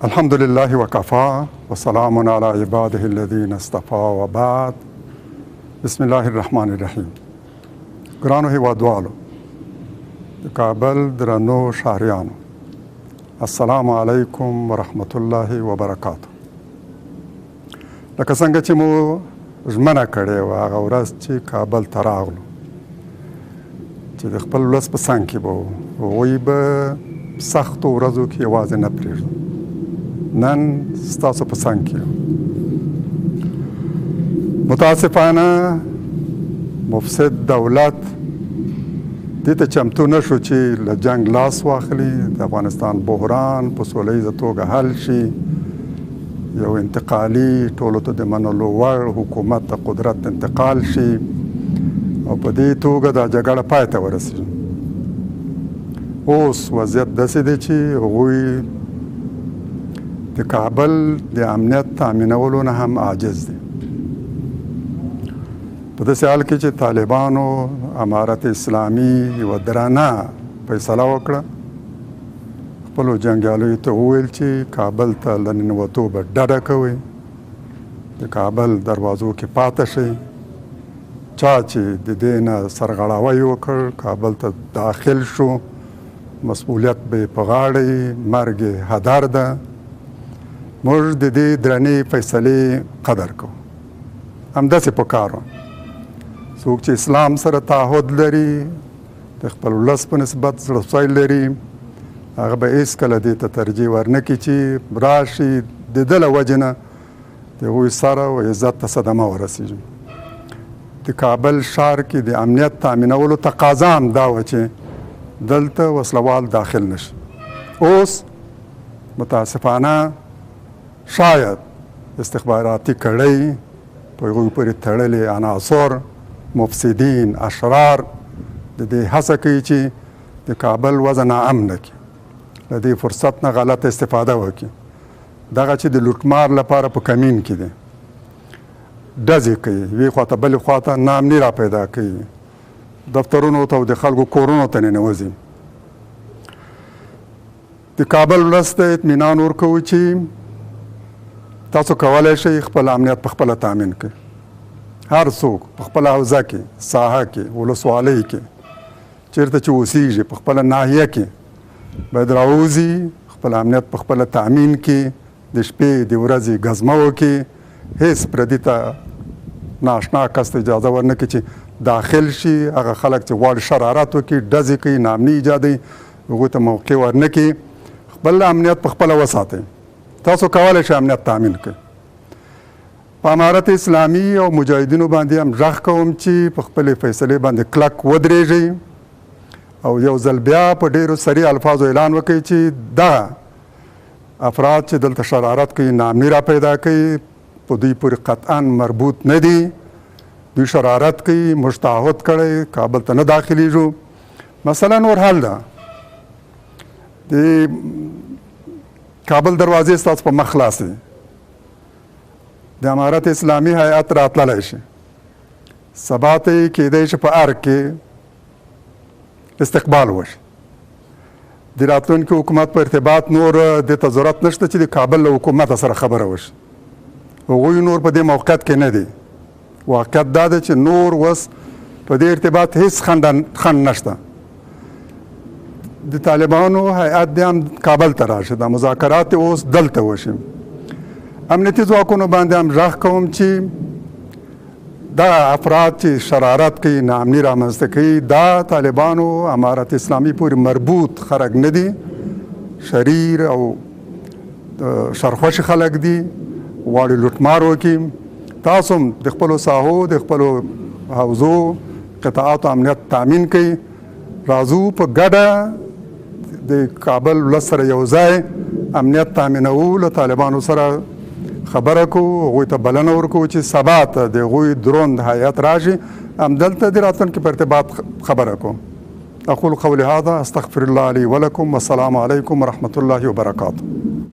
الحمد لله وكفى وسلام على عباده الذين اصطفى وبعد. بسم الله الرحمن الرحیم. ګرانو هیوادوالو د کابل درنو ښاريانو، السلام علیکم ورحمت الله وبرکاته. لکه څنګه چې مو ژمنه کړې وه هغه ورځ چې کابل ته راغلو چې د خپل ولس په څنګ کې به وو، هغوی به سختو ورځو کې یوازې نه پرېږدو. نن ستاسو په څنګ کې یو. متاسفانه مفسد دولت دې ته چمتو نه شو چې له جنګ لاس واخلي، د افغانستان بحران په سوله ییزه توګه حل شي، یو انتقالي ټولو ته د منلو وړ حکومت د قدرت انتقال شي او په دې توګه دا جګړه پای ته ورسېږي. اوس وضعیت داسې دی چې هغوی د کابل د امنیت تامینولو نه هم عاجز دي. په داسې حال کې چې طالبانو امارت اسلامي یوه درنه فیصله وکړه، خپلو جنګیالیو ته وویل چې کابل ته له ننوتو به ډډه کوئ، د کابل دروازو کې پاته شئ. چا چې د دې نه سرغړاوی وکړ، کابل ته داخل شو، مسئولیت به یې په غاړه، مرګ یې هدر ده. موږ د دې درنې فیصلې قدر کوو. همداسې په کار وه. څوک چې اسلام سره تعهد لري، د خپل ولس په نسبت زړهسوی لري، هغه به هېڅکله دې ته ترجیح ورنه کړي چې راشي د ده له وجې نه د هغوی سره و عزت ته صدمه ورسېږي. د کابل ښار کې د امنیت تامینولو تقاضا هم دا وه چې دلته وسلوال داخل نشي. اوس متاسفانه شاید استخباراتي کړۍ په هغوی پورې تړلي عناصر، مفسدین، اشرار د دې هڅه کوي چې د کابل وضع ناامنه کړي، له دې فرصت نه غلطه استفاده وکړي. دغه چې د لوټمار لپاره په کمین کې دی، ډزې کوي، یوې خواته بلې خواته ناامني را پیدا کوي، دفترونو ته او د خلکو کورونو ته ننوځي. د کابل ولس ته اطمینان ورکوو چې تاسو کولی شئ خپل امنیت په خپله تامین کړئ. هر څوک په خپله حوزه کې، ساحه کې، ولسوالۍ کې، چېرته چې اوسیږي، په خپله ناحیه کې باید راوځي، خپل امنیت په خپله تامین کړي، د شپې د ورځې ګزمه وکړي. هېڅ پردي ته نااشنا کس ته اجازه ورنه کړي چې داخل شي. هغه خلک چې غواړي شرارت وکړي، ډزې کوي، ناامني ایجادوي، هغوی ته موقع ورنه کړي. خپل امنیت په خپله وساتئ. تاسو کولی شئ امنیت تامین کړئ. په امارت اسلامي او مجاهدینو باندې هم غږ کوم چې په خپلې فیصلې باندې کلک ودرېږئ او یو ځل بیا په ډېرو سریع الفاظو اعلان وکړئ چې دغه افراد چې دلته شرارت کوي، ناامني را پیدا کوي، په دوی پورې قطعا مربوط نه دي. دوی شرارت کوي، موږ تعهد کړی کابل ته نه داخلیږو. مثلا نور حال ده، د کابل دروازې ستاسو په مخ خلاصې، د امارت اسلامي هیات راتللی شي، سبا ته یې کیدی شي په ارګ کې استقبال وشي. د راتلونکي حکومت په ارتباط نور دې ته ضرورت نشته چې د کابل له حکومت سره خبره وشي. هغوی نور په دې موقعیت کې نه دي. واقعیت دا دی چې نور اوس په دې ارتباط هېڅ خنډ نشته. د طالبانو هیات دې هم کابل ته راشي، دا مذاکرات اوس دلته وشي. امنیتي ځواکونو باندې هم غږ کوم چې دا افراد چې شرارت کوي، ناامني رامنځته کوي، دا طالبانو امارت اسلامي پورې مربوط خلک نه دي، شریر او شرخوشي خلک دي، غواړي لوټمار وکړي. تاسو هم د خپلو ساحو، د خپلو حوزو، قطاعاتو امنیت تامین کوئ. راځو په ګډه د کابل ولس سره یو ځای امنیت تامینوو، له طالبانو سره خبره کوو، هغوی ته بلنه ورکوو چې سبا ته د هغوی دروند هیات راشي، همدلته د راتلونکي په ارتباط خبره کوو. اقول قولي هذا، استغفر الله لي ولكم، والسلام عليكم ورحمة الله وبركاته.